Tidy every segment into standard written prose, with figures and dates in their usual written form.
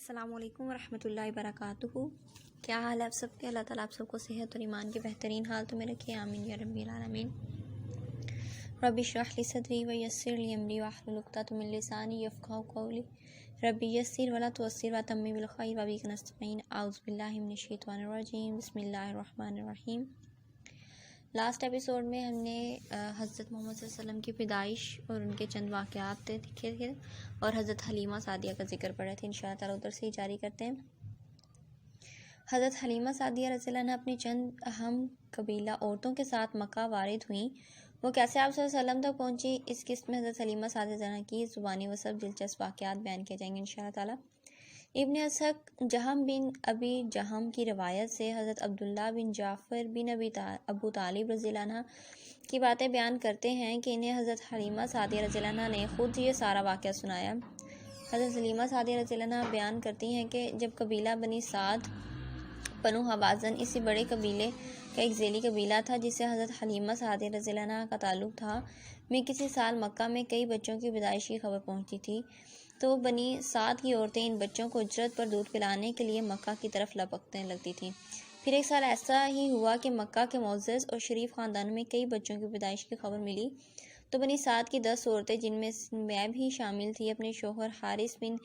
السلام علیکم ورحمۃ اللہ وبرکاتہ۔ کیا حال ہے آپ سب کے؟ اللہ تعالیٰ آپ سب کو صحت اور ایمان کے بہترین حالتوں میں رکھے، آمین یا رب العالمین۔ رب اشرح لی صدری ویسر لی امری واحلل عقدۃ من لسانی یفقہوا قولی، رب یسر ولا تعسر وتمم بالخیر وبک نستعین، اعوذ باللہ من الشیطان الرجیم، بسم اللہ الرحمن الرحیم۔ لاسٹ ایپیسوڈ میں ہم نے حضرت محمد صلی اللہ علیہ وسلم کی پیدائش اور ان کے چند واقعات دیکھے تھے اور حضرت حلیمہ سعدیہ کا ذکر پڑھے تھے۔ انشاءاللہ تعالیٰ ادھر سے ہی جاری کرتے ہیں۔ حضرت حلیمہ سعدیہ رضی اللہ عنہ اپنی چند اہم قبیلہ عورتوں کے ساتھ مکہ وارد ہوئیں۔ وہ کیسے آپ صلی اللہ علیہ وسلم تک پہنچی، اس قسط میں حضرت حلیمہ سعدیہ رضی اللہ عنہ کی زبانی و سب دلچسپ واقعات بیان کیے جائیں گے انشاءاللہ تعالیٰ۔ ابن اسحاق جہم بن ابی جہم کی روایت سے حضرت عبداللہ بن جعفر بن ابو طالب رضی اللہ عنہ کی باتیں بیان کرتے ہیں کہ انہیں حضرت حلیمہ سعدیہ رضی اللہ عنہ نے خود یہ سارا واقعہ سنایا۔ حضرت حلیمہ سعدیہ رضی اللہ عنہ بیان کرتی ہیں کہ جب قبیلہ بنی سعد بنو حوازن اسی بڑے قبیلے کا ایک ذیلی قبیلہ تھا جس سے حضرت حلیمہ سعدیہ رضی اللہ عنہ کا تعلق تھا، میں کسی سال مکہ میں کئی بچوں کی پیدائش کی خبر پہنچی تھی، تو بنی سعد کی عورتیں ان بچوں کو اجرت پر دودھ پلانے کے لیے مکہ کی طرف لپکنے لگتی تھیں۔ پھر ایک سال ایسا ہی ہوا کہ مکہ کے معزز اور شریف خاندانوں میں کئی بچوں کی پیدائش کی خبر ملی، تو بنی سعد کی 10 عورتیں جن میں بھی شامل تھی اپنے شوہر حارث بن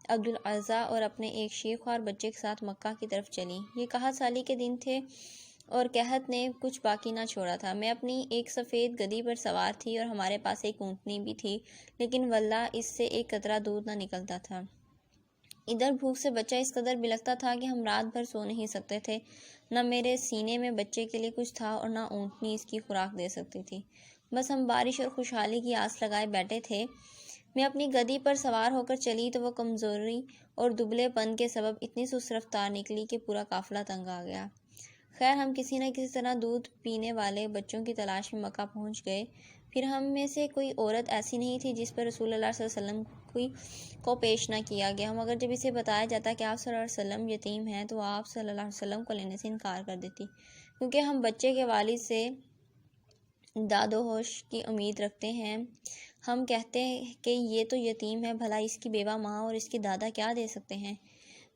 عبدالعزیٰ اور اپنے ایک شیخوار بچے کے ساتھ مکہ کی طرف چلیں۔ یہ قحط سالی کے دن تھے اور قحط نے کچھ باقی نہ چھوڑا تھا۔ میں اپنی ایک سفید گدھی پر سوار تھی اور ہمارے پاس ایک اونٹنی بھی تھی، لیکن واللہ اس سے ایک قطرہ دودھ نہ نکلتا تھا۔ ادھر بھوک سے بچہ اس قدر بلکتا تھا کہ ہم رات بھر سو نہیں سکتے تھے۔ نہ میرے سینے میں بچے کے لیے کچھ تھا اور نہ اونٹنی اس کی خوراک دے سکتی تھی۔ بس ہم بارش اور خوشحالی کی آس لگائے بیٹھے تھے۔ میں اپنی گدھی پر سوار ہو کر چلی تو وہ کمزوری اور دبلے پن کے سبب اتنی سست رفتار نکلی کہ پورا قافلہ تنگ آ گیا۔ خیر ہم کسی نہ کسی طرح دودھ پینے والے بچوں کی تلاش میں مکہ پہنچ گئے۔ پھر ہم میں سے کوئی عورت ایسی نہیں تھی جس پر رسول اللہ صلی اللہ علیہ وسلم کو پیش نہ کیا گیا۔ مگر جب اسے بتایا جاتا کہ آپ صلی اللہ علیہ وسلم یتیم ہیں تو آپ صلی اللہ علیہ وسلم کو لینے سے انکار کر دیتی، کیونکہ ہم بچے کے والد سے داد و ہوش کی امید رکھتے ہیں۔ ہم کہتے ہیں کہ یہ تو یتیم ہے، بھلا اس کی بیوہ ماں اور اس کی دادا کیا دے سکتے ہیں۔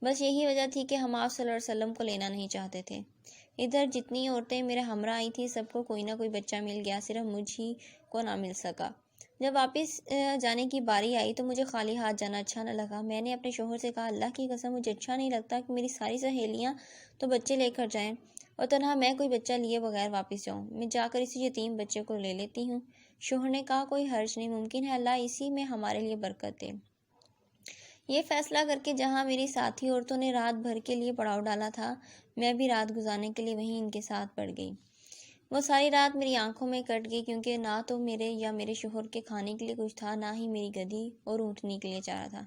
بس یہی وجہ تھی کہ ہم آپ صلی اللہ علیہ وسلم کو لینا نہیں چاہتے تھے۔ ادھر جتنی عورتیں میرے ہمراہ آئی تھیں سب کو کوئی نہ کوئی بچہ مل گیا، صرف مجھ ہی کو نہ مل سکا۔ جب واپس جانے کی باری آئی تو مجھے خالی ہاتھ جانا اچھا نہ لگا۔ میں نے اپنے شوہر سے کہا، اللہ کی قسم مجھے اچھا نہیں لگتا کہ میری ساری سہیلیاں تو بچے لے کر جائیں اور تنہا میں کوئی بچہ لیے بغیر واپس جاؤں۔ میں جا کر اسی یتیم بچے کو لے لیتی ہوں۔ شوہر نے کہا، کوئی حرج نہیں، ممکن ہے اللہ اسی میں ہمارے لیے برکت دے۔ یہ فیصلہ کر کے جہاں میری ساتھی عورتوں نے رات بھر کے لیے پڑاؤ ڈالا تھا، میں بھی رات گزارنے کے لیے وہیں ان کے ساتھ پڑ گئی۔ وہ ساری رات میری آنکھوں میں کٹ گئی، کیونکہ نہ تو میرے یا میرے شوہر کے کھانے کے لیے کچھ تھا، نہ ہی میری گدھی اور اونٹنی کے لیے چارہ تھا۔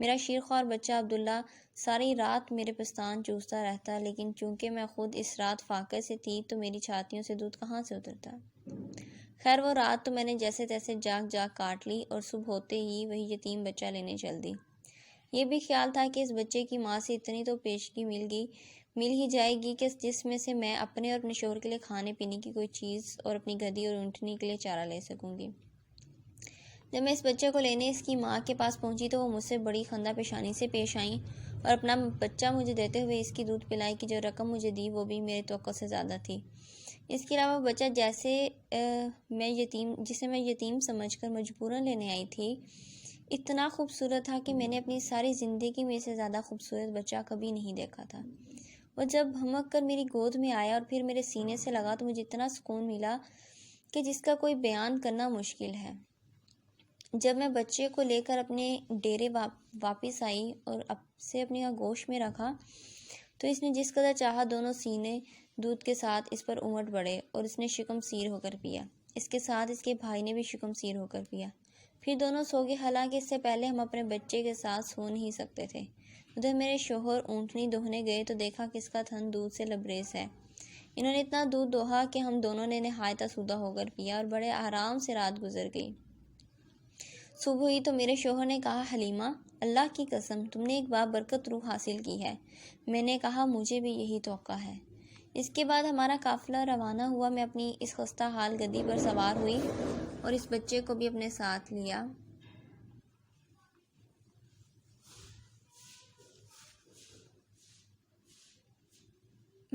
میرا شیرخوار بچہ عبداللہ ساری رات میرے پستان چوستا رہتا، لیکن چونکہ میں خود اس رات فاقے سے تھی تو میری چھاتیوں سے دودھ کہاں سے اترتا۔ خیر وہ رات تو میں نے جیسے تیسے جاگ کاٹ لی اور صبح ہوتے ہی وہی یتیم بچہ لینے چل دی۔ یہ بھی خیال تھا کہ اس بچے کی ماں سے اتنی تو پیشگی مل ہی جائے گی کہ جس میں سے میں اپنے اور اپنے شوہر کے لیے کھانے پینے کی کوئی چیز اور اپنی گدھی اور اونٹنی کے لیے چارہ لے سکوں گی۔ جب میں اس بچے کو لینے اس کی ماں کے پاس پہنچی تو وہ مجھ سے بڑی خندہ پیشانی سے پیش آئیں اور اپنا بچہ مجھے دیتے ہوئے اس کی دودھ پلائی کی جو رقم مجھے دی وہ بھی میرے توقع سے زیادہ تھی۔ اس کے علاوہ بچہ جسے میں یتیم سمجھ کر مجبوراً لینے آئی تھی اتنا خوبصورت تھا کہ میں نے اپنی ساری زندگی میں سے زیادہ خوبصورت بچہ کبھی نہیں دیکھا تھا۔ وہ جب ہمک کر میری گود میں آیا اور پھر میرے سینے سے لگا تو مجھے اتنا سکون ملا کہ جس کا کوئی بیان کرنا مشکل ہے۔ جب میں بچے کو لے کر اپنے ڈیرے واپس آئی اور اسے اپنی آغوش میں رکھا تو اس نے جس قدر چاہا دونوں سینے دودھ کے ساتھ اس پر امٹ پڑے اور اس نے شکم سیر ہو کر پیا۔ اس کے ساتھ اس کے بھائی نے بھی شکم سیر ہو کر پیا۔ پھر دونوں سو گئے، حالانکہ اس سے پہلے ہم اپنے بچے کے ساتھ سو نہیں سکتے تھے۔ ادھر میرے شوہر اونٹنی دوہنے گئے تو دیکھا کہ اس کا تھن دودھ سے لبریز ہے۔ انہوں نے اتنا دودھ دوہا کہ ہم دونوں نے نہایت آسودہ ہو کر پیا اور بڑے آرام سے رات گزر گئی۔ صبح ہوئی تو میرے شوہر نے کہا، حلیمہ اللہ کی قسم تم نے ایک بابرکت روح حاصل کی ہے۔ میں نے کہا، مجھے بھی یہی توقع ہے۔ اس کے بعد ہمارا قافلہ روانہ ہوا۔ میں اپنی اس خستہ حال گدھی پر سوار ہوئی اور اس بچے کو بھی اپنے ساتھ لیا۔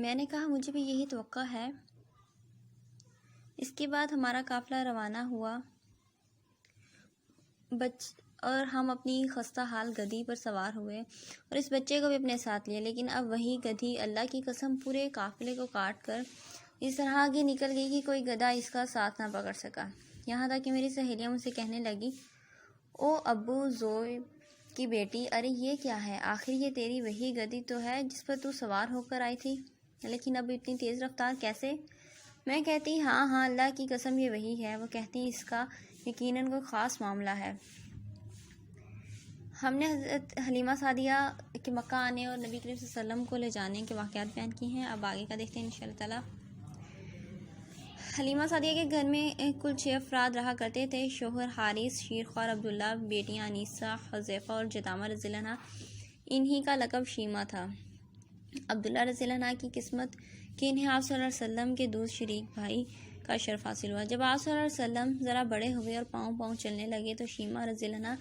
میں نے کہا مجھے بھی یہی توقع ہے۔ اس کے بعد ہمارا قافلہ روانہ ہوا اور ہم اپنی خستہ حال گدھی پر سوار ہوئے اور اس بچے کو بھی اپنے ساتھ لیا، لیکن اب وہی گدھی اللہ کی قسم پورے قافلے کو کاٹ کر اس طرح آگے نکل گئی کہ کوئی گدھا اس کا ساتھ نہ پکڑ سکا۔ یہاں تک کہ میری سہیلیاں مجھ سے کہنے لگی، او ابو زویب کی بیٹی، ارے یہ کیا ہے؟ آخر یہ تیری وہی گدھی تو ہے جس پر تو سوار ہو کر آئی تھی، لیکن اب اتنی تیز رفتار کیسے؟ میں کہتی ہاں اللہ کی قسم یہ وہی ہے۔ وہ کہتی اس کا یقیناً کوئی خاص معاملہ ہے۔ ہم نے حضرت حلیمہ سعدیہ کے مکہ آنے اور نبی کریم صلی اللہ علیہ وسلم کو لے جانے کے واقعات بیان کی ہیں۔ اب آگے کا دیکھتے ہیں انشاءاللہ تعالیٰ۔ حلیمہ سعدیہ کے گھر میں کل 6 افراد رہا کرتے تھے۔ شوہر حارث، شیرخوار عبداللہ، بیٹیاں انیسہ، حذیفہ اور جدامہ رضی اللہ عنہ، انہی کا لقب شیمہ تھا۔ عبداللہ رضی اللہ عنہ کی قسمت کہ انہیں آپ صلی اللہ علیہ وسلم کے دودھ شریک بھائی کا شرف حاصل ہوا۔ جب آپ صلی اللہ علیہ وسلم ذرا بڑے ہوئے اور پاؤں چلنے لگے تو شیمہ رضی اللہ عنہ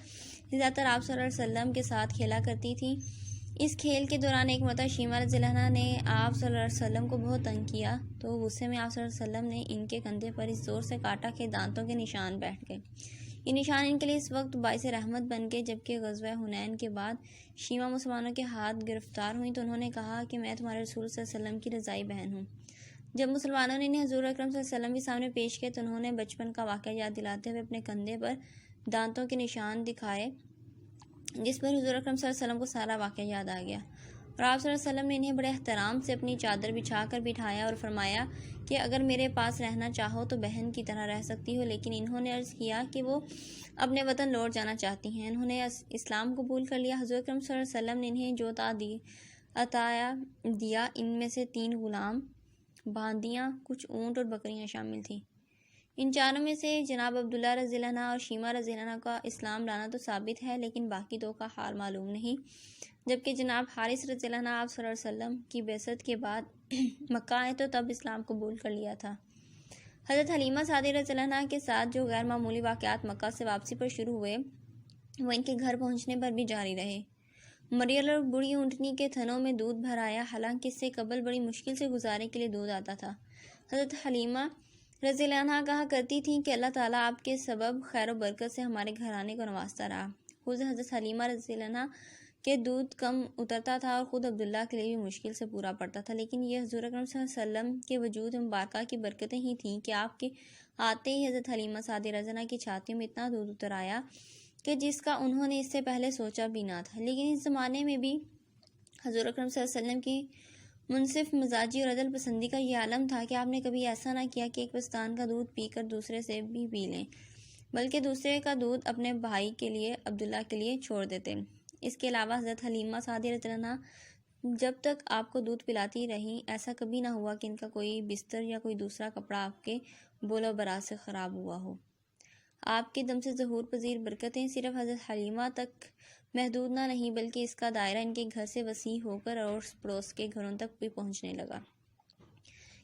زیادہ تر آپ صلی اللہ علیہ وسلم کے ساتھ کھیلا کرتی تھی۔ اس کھیل کے دوران ایک مرتبہ شیمہ رضی اللہ عنہ نے آپ صلی اللہ علیہ وسلم کو بہت تنگ کیا تو غصے میں آپ صلی اللہ علیہ وسلم نے ان کے کندھے پر اس زور سے کاٹا کہ دانتوں کے نشان بیٹھ گئے۔ یہ نشان ان کے لیے اس وقت باعث رحمت بن گئے۔ جبکہ غزوہ حنین کے بعد شیمہ مسلمانوں کے ہاتھ گرفتار ہوئیں تو انہوں نے کہا کہ میں تمہارے رسول صلی اللہ علیہ وسلم کی رضائی بہن ہوں۔ جب مسلمانوں نے انہیں حضور اکرم صلی اللہ علیہ وسلم کے سامنے پیش کیا تو انہوں نے بچپن کا واقعہ یاد دلاتے ہوئے اپنے کندھے پر دانتوں کے نشان دکھائے، جس پر حضور اکرم صلی اللہ علیہ وسلم کو سارا واقعہ یاد آ گیا، اور آپ صلی اللہ علیہ وسلم نے انہیں بڑے احترام سے اپنی چادر بچھا کر بٹھایا اور فرمایا کہ اگر میرے پاس رہنا چاہو تو بہن کی طرح رہ سکتی ہو۔ لیکن انہوں نے عرض کیا کہ وہ اپنے وطن لوٹ جانا چاہتی ہیں۔ انہوں نے اسلام قبول کر لیا۔ حضور اکرم صلی اللہ علیہ وسلم نے انہیں جو عطایا دیا، ان میں سے 3 غلام، باندیاں، کچھ اونٹ اور بکریاں شامل تھیں۔ ان چاروں میں سے جناب عبداللہ رضی اللہ عنہ اور شیمہ رضی اللہ عنہ کا اسلام لانا تو ثابت ہے، لیکن باقی 2 کا حال معلوم نہیں۔ جبکہ جناب حارث رضی اللہ عنہ آپ صلی اللہ علیہ وسلم کی بعثت کے بعد مکہ آئے تو تب اسلام قبول کر لیا تھا۔ حضرت حلیمہ سعدیہ رضی اللہ عنہ کے ساتھ جو غیر معمولی واقعات مکہ سے واپسی پر شروع ہوئے وہ ان کے گھر پہنچنے پر بھی جاری رہے۔ مریل اور بوڑھی اونٹنی کے تھنوں میں دودھ بھر آیا، حالانکہ اس سے قبل بڑی مشکل سے گزارے کے لیے دودھ آتا تھا۔ حضرت حلیمہ رضی اللہ عنہ کہا کرتی تھیں کہ اللہ تعالیٰ آپ کے سبب خیر و برکت سے ہمارے گھرانے کو نوازتا رہا۔ خود حضرت حلیمہ رضی اللہ عنہ کے دودھ کم اترتا تھا اور خود عبداللہ کے لیے بھی مشکل سے پورا پڑتا تھا، لیکن یہ حضور اکرم صلی اللہ علیہ وسلم کے وجود مبارکہ کی برکتیں ہی تھیں کہ آپ کے آتے ہی حضرت حلیمہ سعدیہ رضی اللہ عنہ کی چھاتیوں میں اتنا دودھ اتر آیا کہ جس کا انہوں نے اس سے پہلے سوچا بھی نہ تھا۔ لیکن اس زمانے میں بھی حضور اکرم صلی اللہ علیہ وسلم کی منصف مزاجی اور عدل پسندی کا یہ عالم تھا کہ آپ نے کبھی ایسا نہ کیا کہ ایک پستان کا دودھ پی کر دوسرے سے بھی پی لیں، بلکہ دوسرے کا دودھ اپنے بھائی کے لیے، عبداللہ کے لیے چھوڑ دیتے۔ اس کے علاوہ حضرت حلیمہ سعدیہ رضی اللہ عنہ جب تک آپ کو دودھ پلاتی رہیں ایسا کبھی نہ ہوا کہ ان کا کوئی بستر یا کوئی دوسرا کپڑا آپ کے بول و برا سے خراب ہوا ہو۔ آپ کے دم سے ظہور پذیر برکتیں صرف حضرت حلیمہ تک محدود نہ نہیں بلکہ اس کا دائرہ ان کے گھر سے وسیع ہو کر اڑوس پڑوس کے گھروں تک بھی پہنچنے لگا۔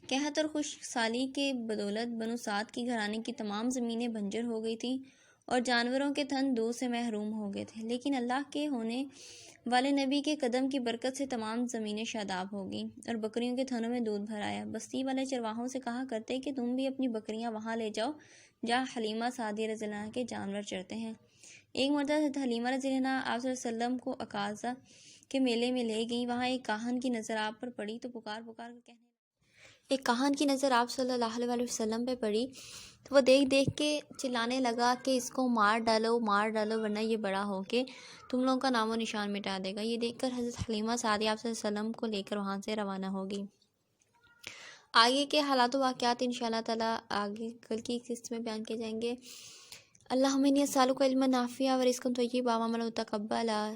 قحط اور خشک سالی کے بدولت بنو سعد کی گھرانے کی تمام زمینیں بنجر ہو گئی تھیں اور جانوروں کے تن دودھ سے محروم ہو گئے تھے، لیکن اللہ کے ہونے والے نبی کے قدم کی برکت سے تمام زمینیں شاداب ہو گئیں اور بکریوں کے تھنوں میں دودھ بھر آیا۔ بستی والے چرواہوں سے کہا کرتے کہ تم بھی اپنی بکریاں وہاں لے جاؤ جہاں حلیمہ سعدیہ رضی اللہ عنہ کے جانور چرتے ہیں۔ ایک مرتبہ حضرت حلیمہ رضی اللہ عنہ آپ صلی اللہ علیہ وسلم کو عکاظہ کے میلے میں لے گئیں۔ وہاں ایک کاہن کی نظر آپ پر پڑی تو پکار کر کہنے ایک کاہن کی نظر آپ صلی اللہ علیہ وسلم پہ پڑی تو وہ دیکھ کے چلانے لگا کہ اس کو مار ڈالو ورنہ یہ بڑا ہو کے تم لوگوں کا نام و نشان مٹا دے گا۔ یہ دیکھ کر حضرت حلیمہ سعدیہ آپ صلی اللہ علیہ وسلم کو لے کر وہاں سے روانہ ہوگی۔ آگے کے حالات و واقعات انشاءاللہ تعالیٰ آگے کل کی قسط میں بیان کیے جائیں گے۔ اللہم انی اسألک علما نافعا ورزقا طیبا وعملا متقبلا۔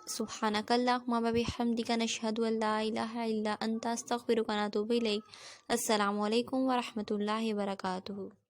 سبحانک اللہم وبحمدک نشہد ان لا الہ الا انت استغفرک ونتوب الیک۔ السلام علیکم ورحمۃ اللہ وبرکاتہ۔